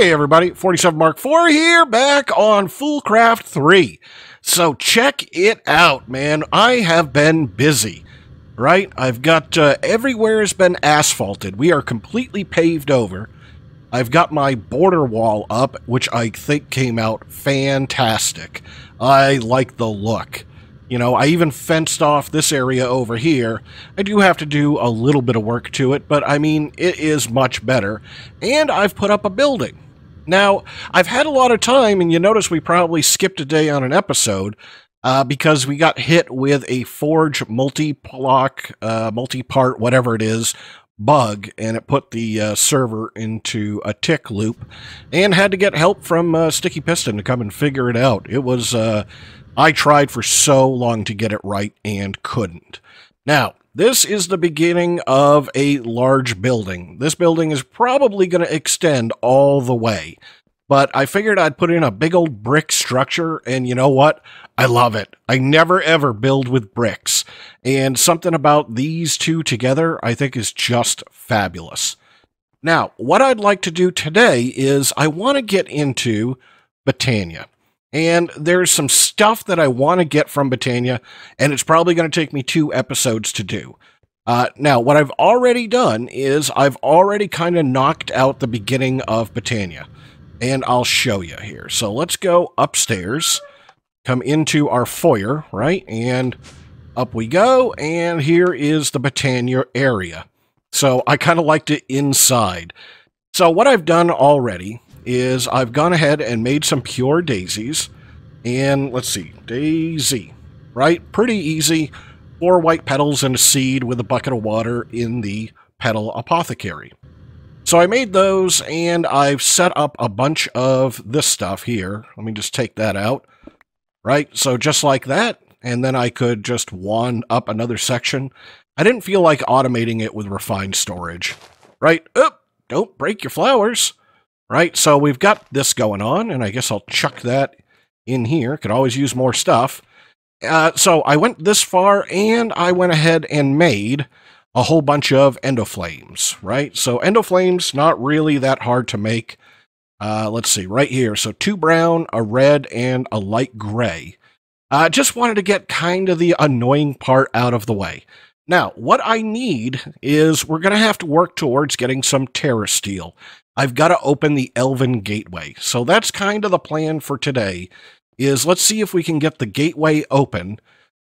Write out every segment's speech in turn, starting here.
Hey everybody, 47 Mark IV here, back on Foolcraft 3. So check it out, man. I have been busy, right? I've got, everywhere has been asphalted. We are completely paved over. I've got my border wall up, which I think came out fantastic. I like the look. You know, I even fenced off this area over here. I do have to do a little bit of work to it, but I mean, it is much better. And I've put up a building. Now, I've had a lot of time, and you notice we probably skipped a day on an episode because we got hit with a Forge multi-block, multi-part, whatever it is, bug, and it put the server into a tick loop, and had to get help from StickyPiston to come and figure it out. It was... I tried for so long to get it right and couldn't. Now, this is the beginning of a large building. This building is probably going to extend all the way. But I figured I'd put in a big old brick structure, and you know what? I love it. I never ever build with bricks. And something about these two together I think is just fabulous. Now, what I'd like to do today is I want to get into Botania. And there's some stuff that I want to get from Botania, and it's probably going to take me 2 episodes to do. Now, what I've already done is I've already kind of knocked out the beginning of Botania, and I'll show you here. So let's go upstairs, come into our foyer, right, and up we go, and here is the Botania area. So I kind of liked it inside. So what I've done already is I've gone ahead and made some pure daisies, and let's see, daisy, right? Pretty easy. 4 white petals and a seed with a bucket of water in the petal apothecary. So I made those, and I've set up a bunch of this stuff here. Let me just take that out, right? So just like that, and then I could just wand up another section. I didn't feel like automating it with refined storage, right? Oop, don't break your flowers. Right, so we've got this going on, and I guess I'll chuck that in here. Could always use more stuff. So I went this far, and I went ahead and made a whole bunch of Endo Flames, right? So Endo Flames, not really that hard to make. Let's see, right here. So 2 brown, a red, and a light gray. Just wanted to get kind of the annoying part out of the way. Now, what I need is we're going to have to work towards getting some TerraSteel. I've got to open the Elven Gateway. So that's kind of the plan for today, is let's see if we can get the gateway open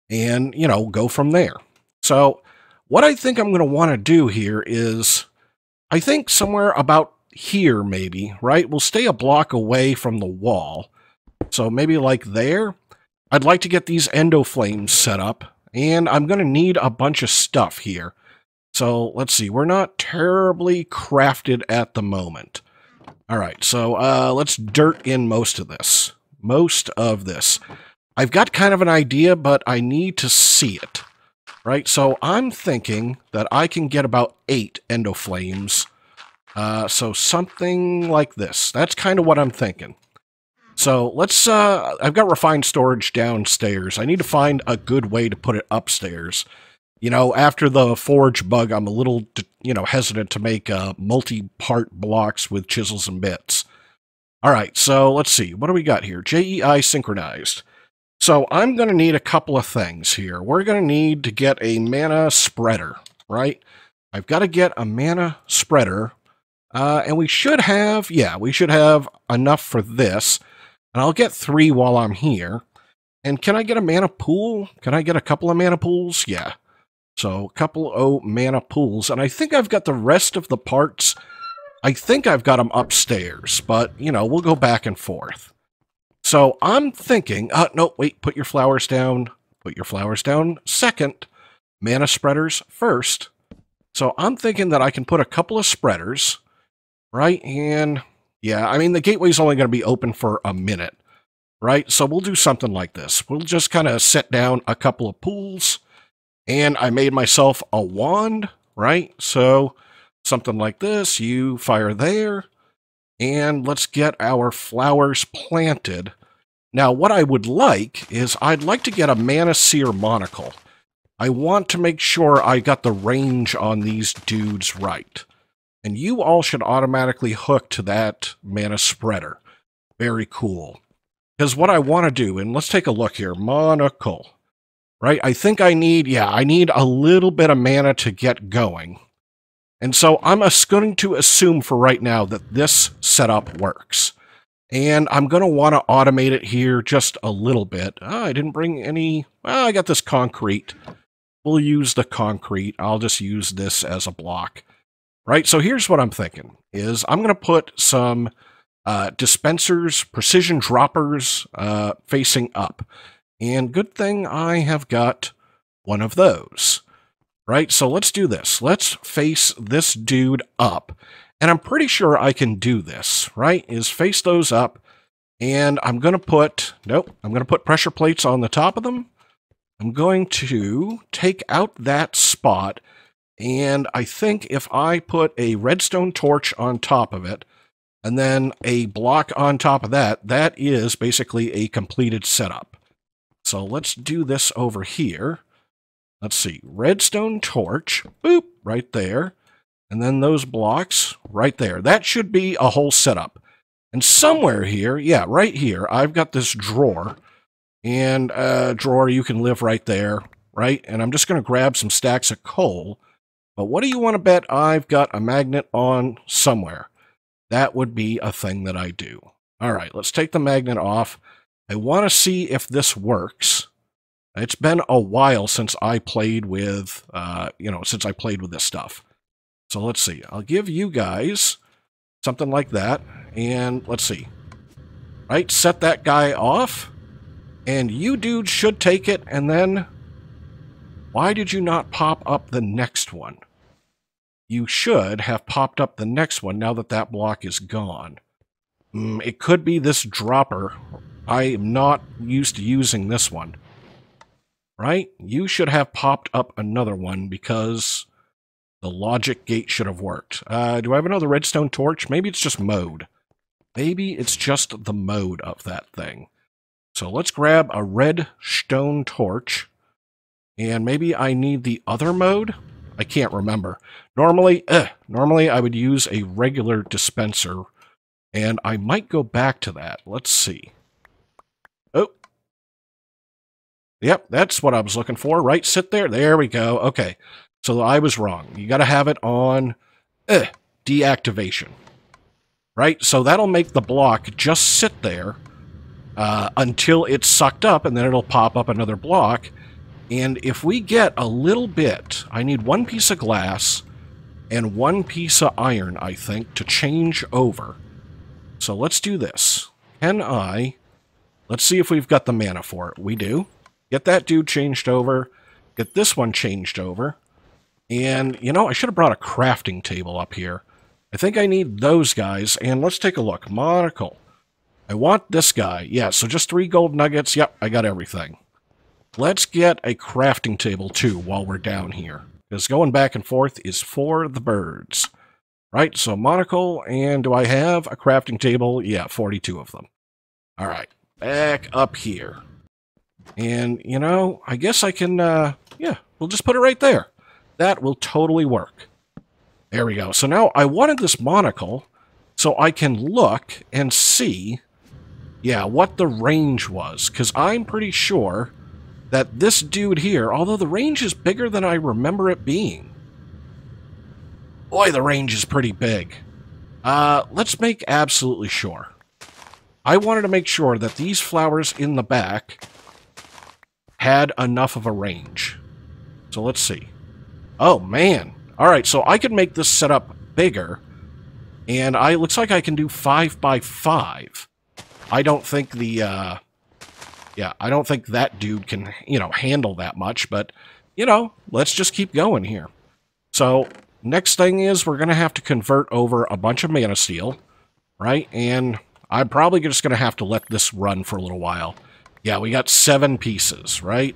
and, you know, go from there. So what I think I'm going to want to do here is, I think somewhere about here maybe, right? We'll stay a block away from the wall. So maybe like there. I'd like to get these Endo Flames set up, and I'm going to need a bunch of stuff here. So let's see, we're not terribly crafted at the moment. All right, so let's dirt in most of this. I've got kind of an idea, but I need to see it. Right, so I'm thinking that I can get about 8 Endo Flames. So something like this. That's kind of what I'm thinking. So let's, I've got refined storage downstairs. I need to find a good way to put it upstairs. You know, after the Forge bug, I'm a little, you know, hesitant to make multi-part blocks with chisels and bits. All right, so let's see. What do we got here? JEI synchronized. So I'm going to need a couple of things here. We're going to need to get a mana spreader, right? I've got to get a mana spreader. And we should have, yeah, we should have enough for this. And I'll get 3 while I'm here. And can I get a mana pool? Can I get a couple of mana pools? Yeah. So, a couple of mana pools, and I think I've got the rest of the parts. I think I've got them upstairs, but, you know, we'll go back and forth. So, I'm thinking, no, wait, put your flowers down. Put your flowers down second. Mana spreaders first. So, I'm thinking that I can put a couple of spreaders, right? And, yeah, I mean, the gateway's only going to be open for a minute, right? So, we'll do something like this. We'll just kind of set down a couple of pools. And I made myself a wand, right? So something like this, you fire there, and let's get our flowers planted. Now, what I would like is I'd like to get a Mana Seer monocle. I want to make sure I got the range on these dudes right. And you all should automatically hook to that mana spreader. Very cool. Because what I want to do, and let's take a look here, Monocle. Right, I think I need a little bit of mana to get going. And so I'm going to assume for right now that this setup works. And I'm going to want to automate it here just a little bit. I didn't bring any... Well, I got this concrete. We'll use the concrete. I'll just use this as a block. Right, so here's what I'm thinking, is I'm going to put some dispensers, precision droppers facing up. And good thing I have got one of those. Right, so let's do this. Let's face this dude up. And I'm pretty sure I can do this, right? Is face those up. And I'm going to put, I'm going to put pressure plates on the top of them. I'm going to take out that spot. And I think if I put a redstone torch on top of it, and then a block on top of that, that is basically a completed setup. So let's do this over here. Let's see, redstone torch, boop, right there. And then those blocks right there. That should be a whole setup. And somewhere here, yeah, right here, I've got this drawer. And drawer, you can live right there, right? And I'm just going to grab some stacks of coal. But what do you want to bet I've got a magnet on somewhere? That would be a thing that I do. All right, let's take the magnet off. I want to see if this works. It's been a while since I played with, since I played with this stuff. So let's see. I'll give you guys something like that. And let's see. Right, set that guy off. And you dude should take it. And then, why did you not pop up the next one? You should have popped up the next one now that that block is gone. It could be this dropper. I am not used to using this one. Right? You should have popped up another one because the logic gate should have worked. Do I have another redstone torch? Maybe it's just mode. Maybe it's just the mode of that thing. So let's grab a redstone torch. And maybe I need the other mode? I can't remember. Normally I would use a regular dispenser. And I might go back to that. Let's see. Oh. Yep, that's what I was looking for, right? Sit there. There we go. Okay. So I was wrong. You got to have it on deactivation. Right? So that'll make the block just sit there until it's sucked up, and then it'll pop up another block. And if we get a little bit, I need one piece of glass and one piece of iron, I think, to change over. So let's do this. Let's see if we've got the mana for it. We do. Get that dude changed over. Get this one changed over. And, I should have brought a crafting table up here. I think I need those guys. And let's take a look. Monocle. I want this guy. Yeah, so just 3 gold nuggets. Yep, I got everything. Let's get a crafting table, too, while we're down here. Because going back and forth is for the birds. Right, so monocle, and do I have a crafting table? Yeah, 42 of them. All right, back up here. And, I guess I can, we'll just put it right there. That will totally work. There we go. So now I wanted this monocle so I can look and see, what the range was. Because I'm pretty sure that this dude here, although the range is bigger than I remember it being. Boy, the range is pretty big. Let's make absolutely sure. I wanted to make sure that these flowers in the back had enough of a range. So let's see. Oh, man. All right, so I can make this setup bigger, and looks like I can do 5 by 5. I don't think the, I don't think that dude can, handle that much, but, let's just keep going here. So, next thing is we're going to have to convert over a bunch of mana steel, right? And I'm probably just going to have to let this run for a little while. Yeah, we got 7 pieces, right?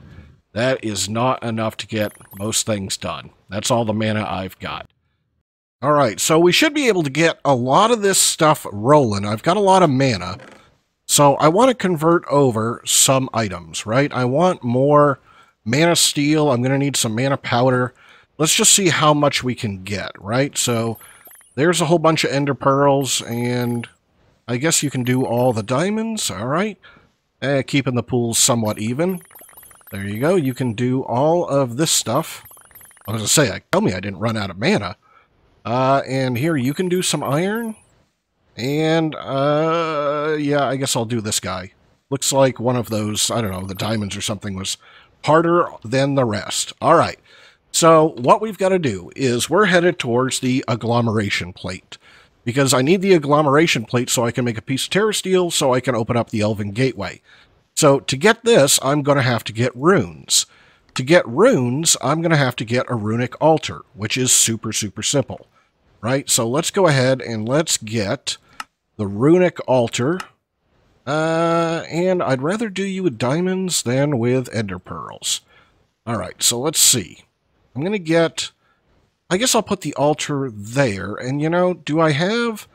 That is not enough to get most things done. That's all the mana I've got. All right, so we should be able to get a lot of this stuff rolling. I've got a lot of mana. So I want to convert over some items, right? I want more mana steel. I'm going to need some mana powder. Let's just see how much we can get, right? So there's a whole bunch of ender pearls, and I guess you can do all the diamonds. All right. Keeping the pools somewhat even. There you go. You can do all of this stuff. I was going to say, tell me I didn't run out of mana. And here, you can do some iron. And, yeah, I guess I'll do this guy. Looks like one of those, I don't know, the diamonds or something was harder than the rest. All right. So what we've got to do is we're headed towards the Agglomeration Plate. Because I need the Agglomeration Plate so I can make a piece of TerraSteel so I can open up the Elven Gateway. So to get this, I'm going to have to get runes. To get runes, I'm going to have to get a Runic Altar, which is super, super simple. Right? So let's go ahead and let's get the Runic Altar. And I'd rather do you with diamonds than with ender pearls. Alright, so let's see. I'm going to get... I guess I'll put the altar there, and you know, do I have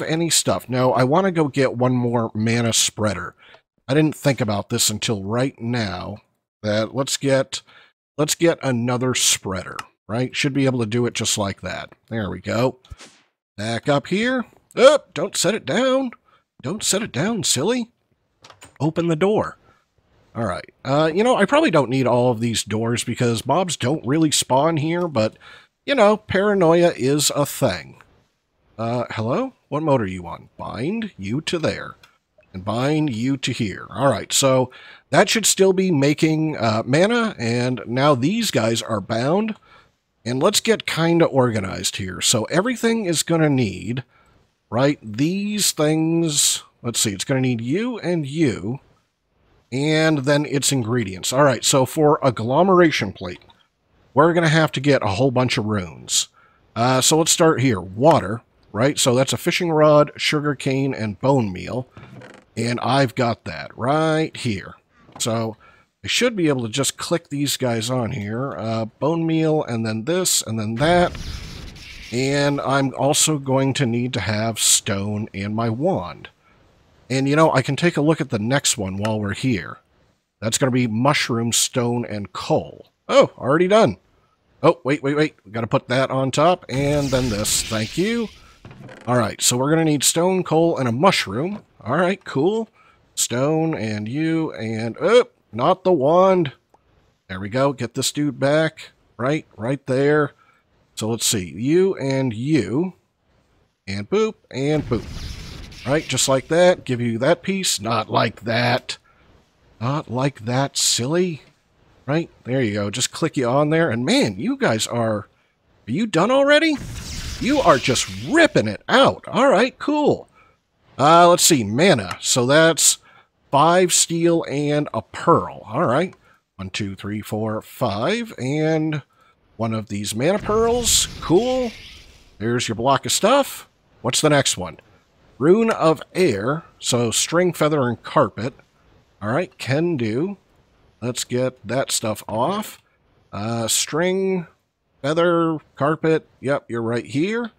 any stuff? No, I want to go get one more mana spreader. I didn't think about this until right now. That let's get another spreader, right? Should be able to do it just like that. There we go. Back up here. Oh, don't set it down. Don't set it down, silly. Open the door. All right. You know, I probably don't need all of these doors because mobs don't really spawn here, but, you know, paranoia is a thing. Hello? What mode are you on? Bind you to there. And bind you to here. All right, so that should still be making mana, and now these guys are bound. And let's get kind of organized here. So everything is going to need, right, these things. Let's see, it's going to need you and you. And then its ingredients. All right, so for Agglomeration Plate, we're going to have to get a whole bunch of runes. So let's start here. Water, right? So that's a fishing rod, sugar cane, and bone meal. And I've got that right here. So I should be able to just click these guys on here. Bone meal, and then this, and then that. And I'm also going to need to have stone and my wand. And, you know, I can take a look at the next one while we're here. That's going to be mushroom, stone, and coal. Oh, already done. Oh, wait. We got to put that on top, and then this. Thank you. All right, so we're going to need stone, coal, and a mushroom. All right, cool. Stone, and you, and... Oh, not the wand. There we go. Get this dude back. Right there. So let's see. You, and boop, and boop. Right, just like that. Give you that piece. Not like that. Not like that, silly. Right, there you go. Just click you on there. And man, you guys are you done already? You are just ripping it out. All right, cool. Let's see, mana. So that's 5 steel and a pearl. All right. 1, 2, 3, 4, 5. And one of these mana pearls. Cool. There's your block of stuff. What's the next one? Rune of Air, so string, feather, and carpet. All right, can do. Let's get that stuff off. String, feather, carpet. Yep, you're right here.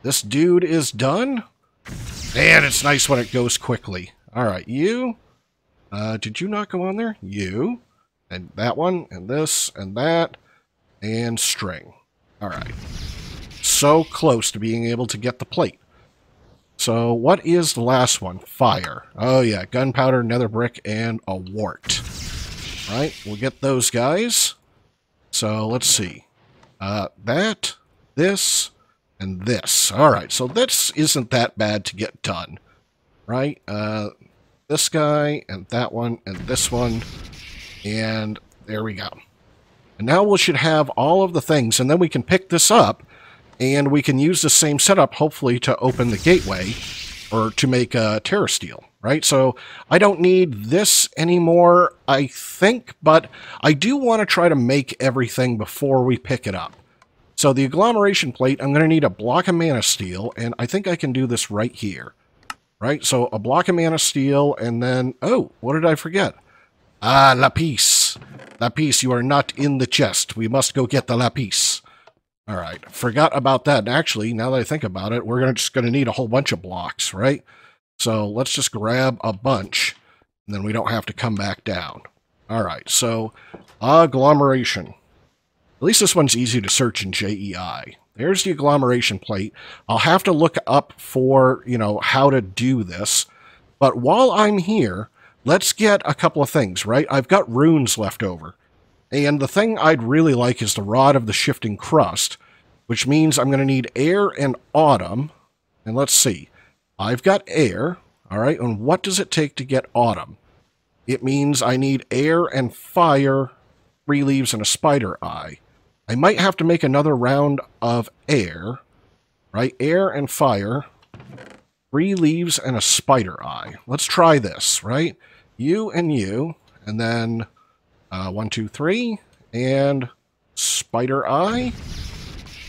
This dude is done. And it's nice when it goes quickly. All right, you. Did you not go on there? You. And that one, and this, and that, and string. All right. So close to being able to get the plate. So, what is the last one? Fire. Oh, yeah. Gunpowder, nether brick, and a wart. Right? We'll get those guys. So, let's see. That, this, and this. All right. So, this isn't that bad to get done. Right? This guy, and that one, and this one. And there we go. And now we should have all of the things, and then we can pick this up. And we can use the same setup, hopefully, to open the gateway, or to make TerraSteel, right? So I don't need this anymore, I think, but I do want to try to make everything before we pick it up. So the Agglomeration Plate, I'm going to need a block of mana steel, and I think I can do this right here, right? So a block of mana steel, and then, oh, what did I forget? Ah, lapis. Lapis, you are not in the chest. We must go get the lapis. All right, forgot about that. And actually, now that I think about it, we're just going to need a whole bunch of blocks, right? So let's just grab a bunch, and then we don't have to come back down. All right, so agglomeration. At least this one's easy to search in JEI. There's the Agglomeration Plate. I'll have to look up for, how to do this. But while I'm here, let's get a couple of things, right? I've got runes left over. And the thing I'd really like is the Rod of the Shifting Crust, which means I'm going to need air and autumn. And let's see. I've got air, all right? And what does it take to get autumn? It means I need air and fire, 3 leaves, and a spider eye. I might have to make another round of air, right? Air and fire, 3 leaves, and a spider eye. Let's try this, right? You, and then 1, 2, 3, and spider eye,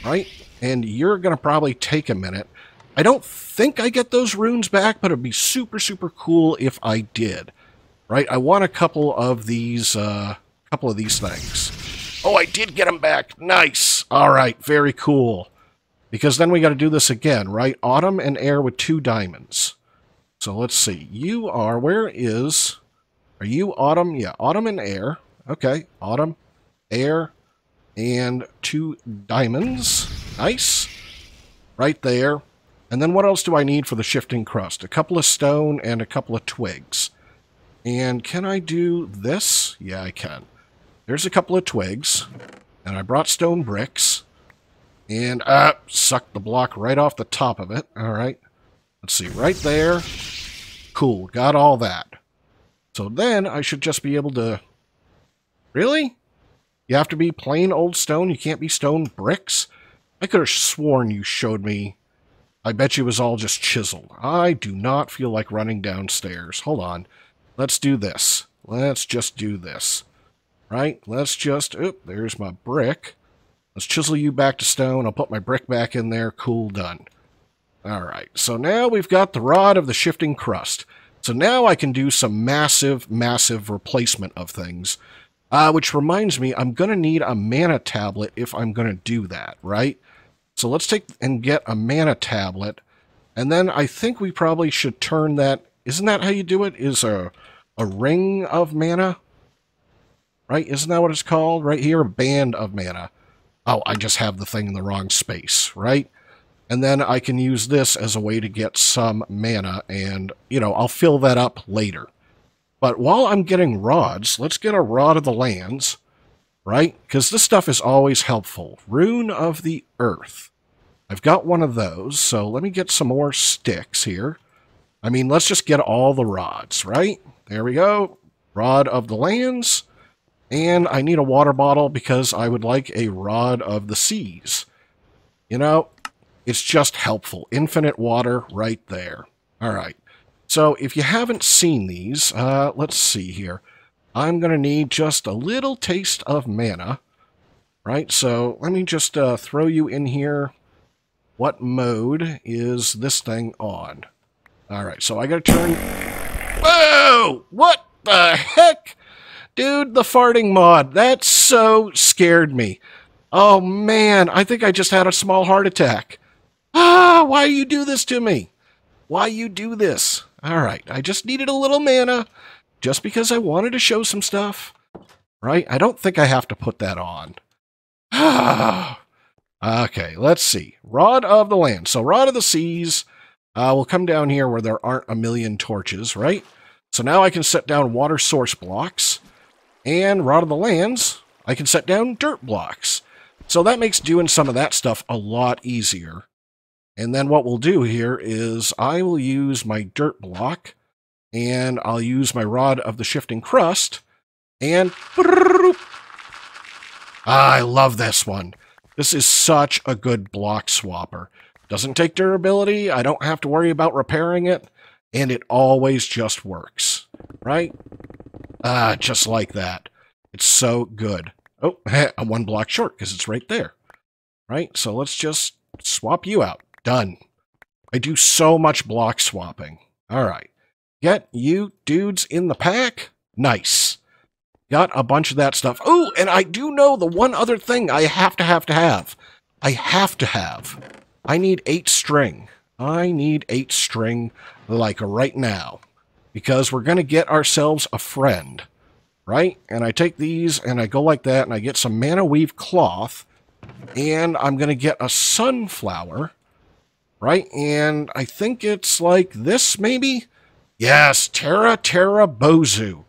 right? And you're going to probably take a minute. I don't think I get those runes back, but it'd be super, super cool if I did, right? I want a couple of these things. Oh, I did get them back. Nice. All right, very cool. Because then we got to do this again, right? Autumn and air with 2 diamonds. So let's see. You are, are you autumn? Yeah, autumn and air. Okay, autumn, air, and 2 diamonds. Nice. Right there. And then what else do I need for the shifting crust? A couple of stone and a couple of twigs. And can I do this? Yeah, I can. There's a couple of twigs. And I brought stone bricks. And, sucked the block right off the top of it. All right. Let's see, right there. Cool, got all that. So then I should just be able to... Really? You have to be plain old stone? You can't be stone bricks? I could have sworn you showed me. I bet you it was all just chiseled. I do not feel like running downstairs. Hold on. Let's do this. Let's just do this. Right? Let's just... Oop, there's my brick. Let's chisel you back to stone. I'll put my brick back in there. Cool, done. Alright, so now we've got the Rod of the Shifting Crust. So now I can do some massive, massive replacement of things. Which reminds me, I'm going to need a mana tablet if I'm going to do that, right? So let's take and get a mana tablet. And then I think we probably should turn that... Isn't that how you do it? Is a ring of mana? Right? Isn't that what it's called? Right here, a band of mana. Oh, I just have the thing in the wrong space, right? And then I can use this as a way to get some mana, and, I'll fill that up later. But while I'm getting rods, let's get a Rod of the Lands, right? Because this stuff is always helpful. Rune of the Earth. I've got one of those, so let me get some more sticks here. I mean, let's just get all the rods, right? There we go. Rod of the Lands. And I need a water bottle because I would like a Rod of the Seas. It's just helpful. Infinite water right there. All right. So if you haven't seen these, let's see here. I'm going to need just a little taste of mana. Right? So let me just throw you in here. What mode is this thing on? All right. So I got to turn... Whoa! What the heck? Dude, the farting mod. That so scared me. Oh, man. I think I just had a small heart attack. Why you do this to me? Why you do this? All right, I just needed a little mana just because I wanted to show some stuff. Right? I don't think I have to put that on. Okay, let's see. Rod of the Land. So Rod of the Seas will come down here where there aren't a million torches, right? So now I can set down water source blocks. And Rod of the Lands, I can set down dirt blocks. So that makes doing some of that stuff a lot easier. And then what we'll do here is I will use my dirt block, and I'll use my Rod of the Shifting Crust, and... I love this one. This is such a good block swapper. Doesn't take durability, I don't have to worry about repairing it, and it always just works. Right? Just like that. It's so good. Oh, I'm 1 block short because it's right there. Right? So let's just swap you out. Done. I do so much block swapping. All right. Get you dudes in the pack. Nice. Got a bunch of that stuff. Oh, and I do know the one other thing I have to have. I need 8 string. I need 8 string like right now. Because we're going to get ourselves a friend. Right? And I take these and I go like that and I get some mana weave cloth. And I'm going to get a sunflower, right? And I think it's like this, maybe? Yes, Terra Bozu.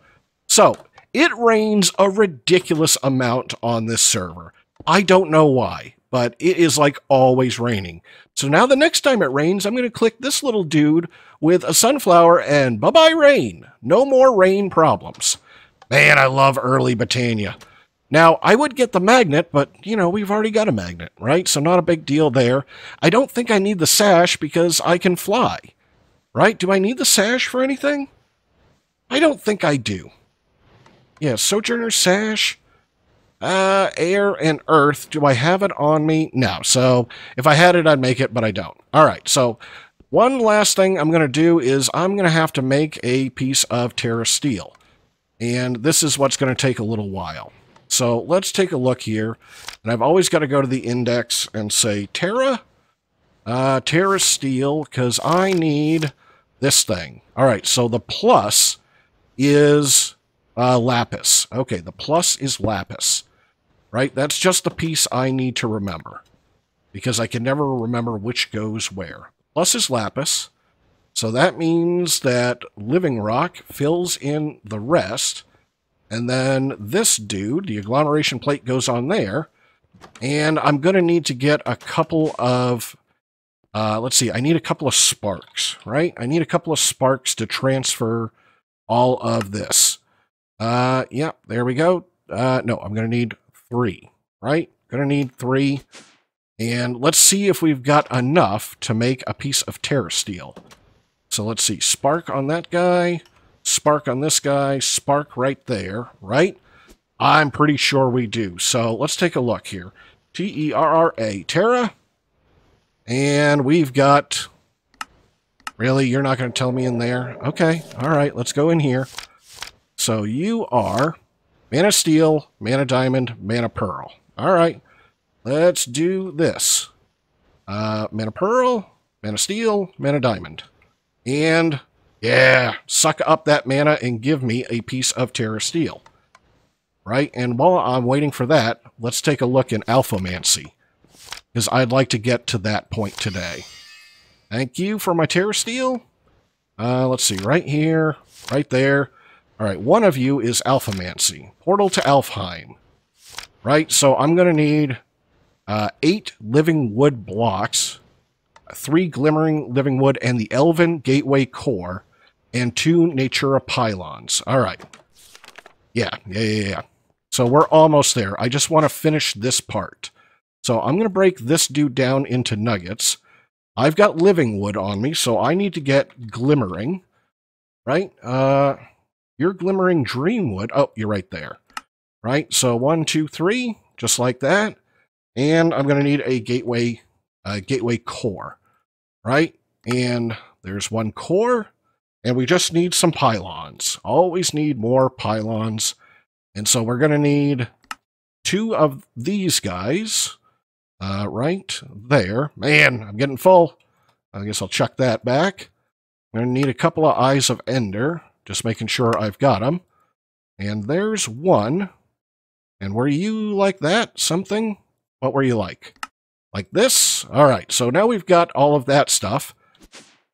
So, it rains a ridiculous amount on this server. I don't know why, but it is like always raining. So now the next time it rains, I'm going to click this little dude with a sunflower and bye-bye rain. No more rain problems. Man, I love early Botania. Now, I would get the magnet, but, you know, we've already got a magnet, right? So not a big deal there. I don't think I need the sash because I can fly, right? Do I need the sash for anything? I don't think I do. Yeah, Sojourner Sash, Air, and Earth. Do I have it on me? No. So if I had it, I'd make it, but I don't. All right, so one last thing I'm going to do is I'm going to have to make a piece of TerraSteel. And this is what's going to take a little while. So let's take a look here. And I've always got to go to the index and say TerraSteel, because I need this thing. All right, so the plus is lapis. Okay, the plus is lapis, right? That's just the piece I need to remember, because I can never remember which goes where. Plus is lapis, so that means that living rock fills in the rest, and then this dude, the agglomeration plate, goes on there, and I'm going to need to get a couple of, let's see, I need a couple of sparks, right? I need a couple of sparks to transfer all of this. Yeah, there we go. No, I'm going to need 3, right? Going to need 3. And let's see if we've got enough to make a piece of TerraSteel. So let's see. Spark on that guy. Spark on this guy. Spark right there, right? I'm pretty sure we do. So let's take a look here. T-E-R-R-A. Terra. And we've got... Really? You're not going to tell me in there? Okay. All right. Let's go in here. So you are mana steel, mana diamond, mana pearl. All right. Let's do this. Mana pearl, mana steel, mana diamond. And, yeah, suck up that mana and give me a piece of TerraSteel. Right? And while I'm waiting for that, let's take a look in Alphamancy, because I'd like to get to that point today. Thank you for my TerraSteel. Let's see, right here, right there. All right, one of you is Alphamancy. Portal to Alfheim. Right, so I'm going to need 8 living wood blocks, 3 glimmering living wood, and the Elven Gateway core, and 2 Natura pylons. All right. Yeah. So we're almost there. I just want to finish this part. So I'm going to break this dude down into nuggets. I've got living wood on me, so I need to get glimmering, right? You're glimmering dreamwood. Oh, you're right there, right? So 1, 2, 3, just like that. And I'm going to need a gateway core, right? And there's 1 core, and we just need some pylons. Always need more pylons. And so we're going to need 2 of these guys. Right there. Man, I'm getting full. I guess I'll chuck that back. I'm going to need a couple of Eyes of Ender. Just making sure I've got them. And there's 1. And were you like that? Something? What were you like? Like this? All right, so now we've got all of that stuff.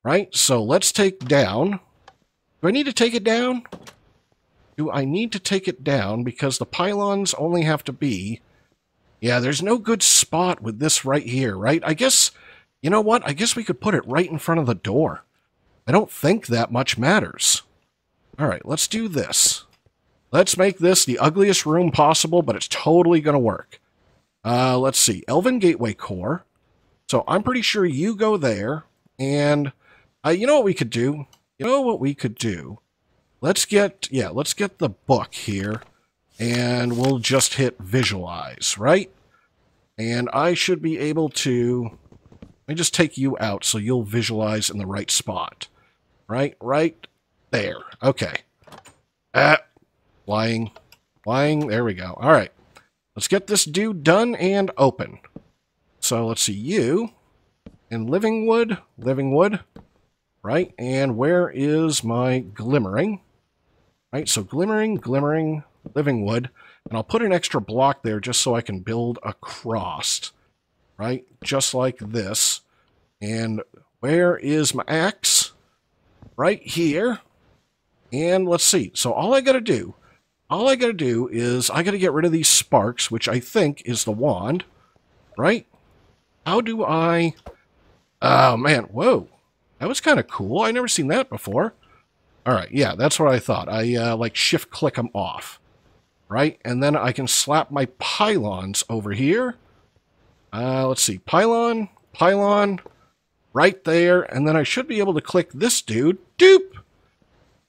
Right? So let's take down. Do I need to take it down? Do I need to take it down? Because the pylons only have to be... Yeah, there's no good spot with this right here, right? I guess, you know what? I guess we could put it right in front of the door. I don't think that much matters. All right, let's do this. Let's make this the ugliest room possible, but it's totally going to work. Let's see. Elven Gateway core. So I'm pretty sure you go there. And you know what we could do? Let's get the book here. And we'll just hit visualize, right? And I should be able to... Let me just take you out so you'll visualize in the right spot. Right there. Okay. Flying. There we go. All right. Let's get this dude done and open. So let's see you. And living wood. Right? And where is my glimmering? Right, so glimmering. living wood, and I'll put an extra block there just so I can build across, right? Just like this. And where is my axe? Right here. And let's see. So all I got to do is I got to get rid of these sparks, which I think is the wand, right? How do I... Oh, man. Whoa. That was kind of cool. I never seen that before. All right. Yeah, that's what I thought. I, like, shift-click them off, right? And then I can slap my pylons over here. Let's see. Pylon, right there. And then I should be able to click this dude. Doop!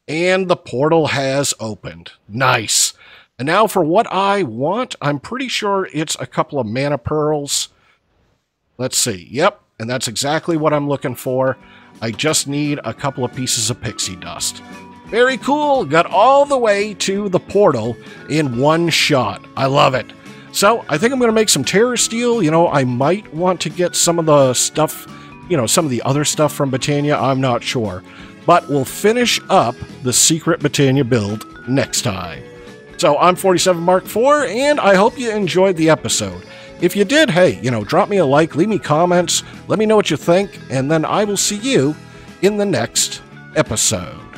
And the portal has opened. Nice. And now for what I want, I'm pretty sure it's a couple of mana pearls. Let's see. Yep, and that's exactly what I'm looking for. I just need a couple of pieces of pixie dust. Very cool. Got all the way to the portal in one shot. I love it. So I think I'm going to make some TerraSteel. You know, I might want to get some of the stuff, you know, some of the other stuff from Botania. I'm not sure. But we'll finish up the secret Botania build next time. So I'm 47 Mark IV, and I hope you enjoyed the episode. If you did, hey, you know, drop me a like, leave me comments, let me know what you think, and then I will see you in the next episode.